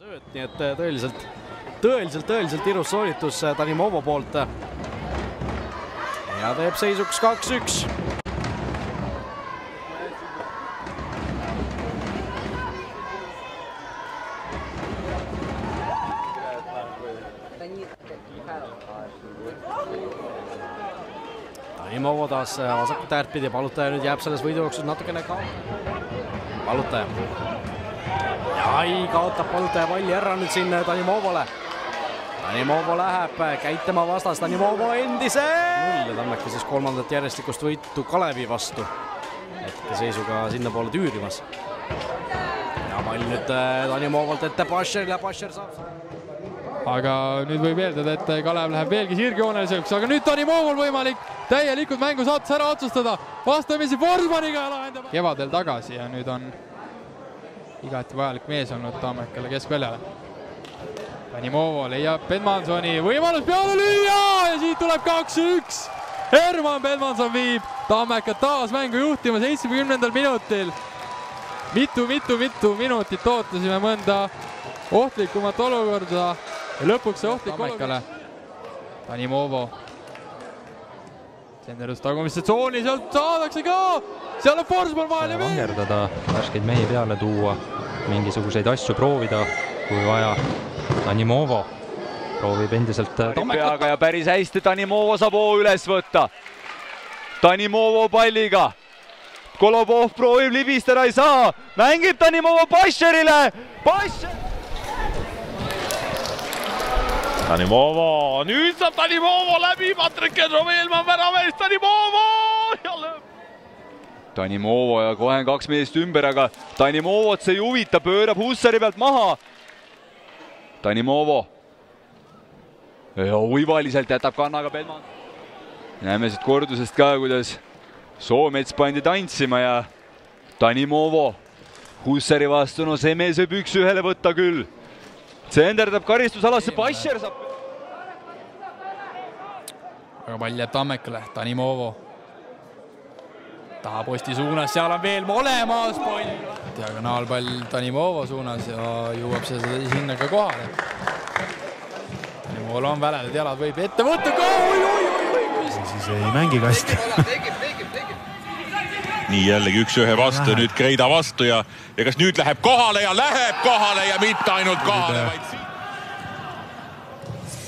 Nii et tõeliselt ilus sooritus Tanimovo poolt. Ja teeb seisuks 2-1. Tanimovo taas vasakut äärt pidi, Palutaja nüüd jääb selles võidujooksus natukene ka. Palutaja. Ja kaotab Palutaja palli ära nüüd siin Tanimovole. Tanimovo läheb käitama vastas, Tanimovo endise! Ja Tammeka siis kolmandat järjestikust võitu Kalevi vastu. Hetkeseisuga sinna poole tüürimas. Ja pall nüüd Tanimovolt ette Pasherile, Pasher saab. Aga nüüd võib eeldada, et Kalev läheb veelgi sirgjooneliseks, aga nüüd Tanimovol võimalik täielikult mängu saates ära otsustada. Vastamisi Forsmaniga lahendab kevadel tagasi ja nüüd on igati vajalik mees olnud Tammekale keskväljale. Tanimovo leiab Pedmansoni võimalus peale lüüa ja siit tuleb 2-1. Herman Pedmanson viib Tammekat taas mängu juhtima 70. minutil. Mitu minutit ootasime mõnda ohtlikumat olukorda ja lõpuks see ohtlik Tammekale. Tanimovo. Senderus tagumisse tsooni, sealt saadakse ka! Seal on Forsman vahel ja vangerdada, värskeid mehi peale tuua, mingisuguseid asju proovida, kui vaja. Tanimovo proovib endiselt peaga ja päris hästi Tanimovo saab hoo üles võtta. Tanimovo palliga. Kolobov proovib libistada, ei saa. Mängib Tanimovo Pasherile. Tanimovo, nüüd saab Tanimovo läbi, Patrik Kedro-Veelmann värameest, Tanimovo ja lõpp. Tanimovo ja kohe on kaks meest ümber, aga Tanimovot see ei huvita, pöörab Hussari pealt maha. Tanimovo. Ja uivaliselt jätab kannaga Pedman. Näeme siit kordusest ka, kuidas Soomets pandi tantsima ja Tanimovo. Hussari vastu, no see mees võib üks ühele võtta küll. Senderdab karistusalasse, Pasher saab. Aga pall jääb Tammekale, Tanimovo. Taha posti suunas, seal on veel olemas pall. Diagonaalpall Tanimovo suunas ja jõuab see sinna ka kohale. Tanimovo on väleled jalad, võib ette võtta ka. Siis ei mängi kasti. Nii jällegi üks ühe vastu, nüüd Kreida vastu ja kas nüüd läheb kohale ja mitte ainult kohale, vaid siin.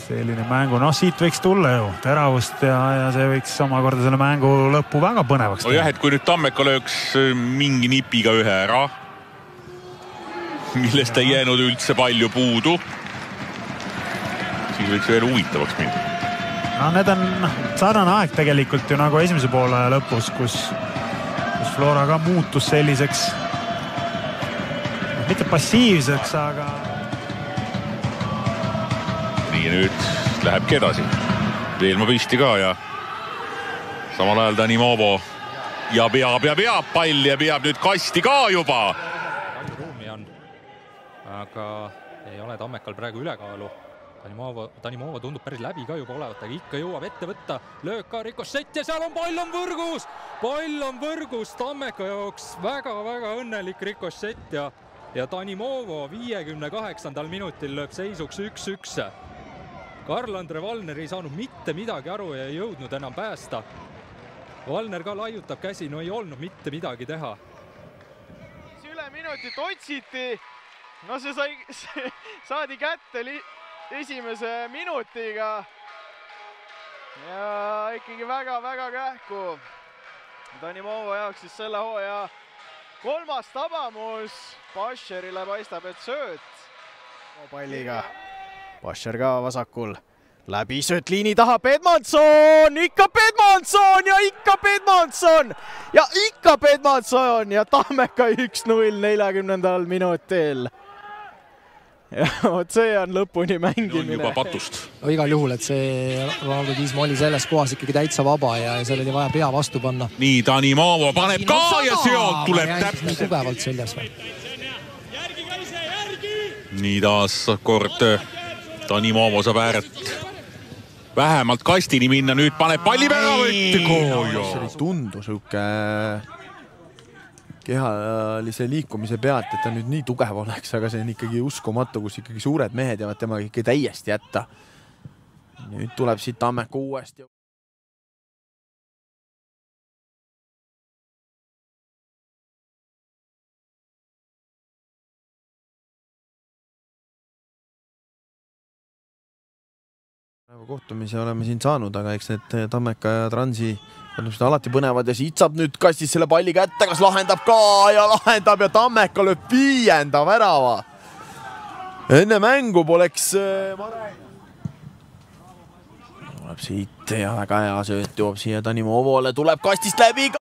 Selline mängu, siit võiks tulla ju teravust ja see võiks omakorda selle mängu lõppu väga põnevaks. Jah, et kui nüüd Tammeka lööks mingi nipiga ühe ära, millest ei jäänud üldse palju puudu, siis võiks veel huvitavaks minna. Need on sarnane aeg tegelikult ju nagu esimese poole lõpus, kus Flora ka muutus selliseks, mitte passiivseks, aga... Nii nüüd lähebki edasi. Veelma pisti ka ja samal ajal Tanimovo ja peab pall ja peab nüüd kasti ka juba. Ruumi on, aga ei ole Tammekal praegu ülekaalu. Tanimovo tundub päris läbi ka juba olevat, aga ikka jõuab ette võtta. Löök ka rikossett ja seal on pall võrgus. Pall on võrgus Tammeka jaoks. Väga õnnelik rikossett ja Tanimovo 58. minutil lööb seisuks 1-1. Karl-Andre Valner ei saanud mitte midagi aru ja ei jõudnud enam päästa. Valner ka laiutab käsi, no ei olnud mitte midagi teha. Üle minutit otsiti. No see saadi kätte esimese minutiga ja ikkagi väga kähku Tanimovo jaoks siis selle hooaja kolmas tabamus. Pasherile paistab, et sööt palliga. Pasher ka vasakul läbi söötliini taha Pedmanson, ikka Pedmanson ja Tammeka 1-0 40. minutil. Ja see on lõpuni mängimine. On juba patust. Igal juhul, et see Ronaldo Kiisma oli selles kohas ikkagi täitsa vaba ja seal oli vaja pea vastu panna. Nii, Tanimovo paneb ka ja sealt tuleb täpselt. Tugevalt seljas veel. Nii taas kord Tanimovo saab ääret vähemalt kastini minna, nüüd paneb palli peale. See tundus kehalise liikumise pealt, et ta nüüd nii tugev oleks, aga see on ikkagi uskumatu, kus ikkagi suured mehed jäävad temaga ikka täiesti jätta. Nüüd tuleb siit Tammeka uuesti. Kohtumise oleme siin saanud, aga eks need Tammeka ja Transi alati põnevad ja siit saab nüüd kastis selle palli kätte, kas lahendab ka ja lahendab ja Tammeka lööb 5. värava. Enne mängu poleks tuleb siit ja väga hea sööt joob siia Tani Moovole, tuleb kastist läbi.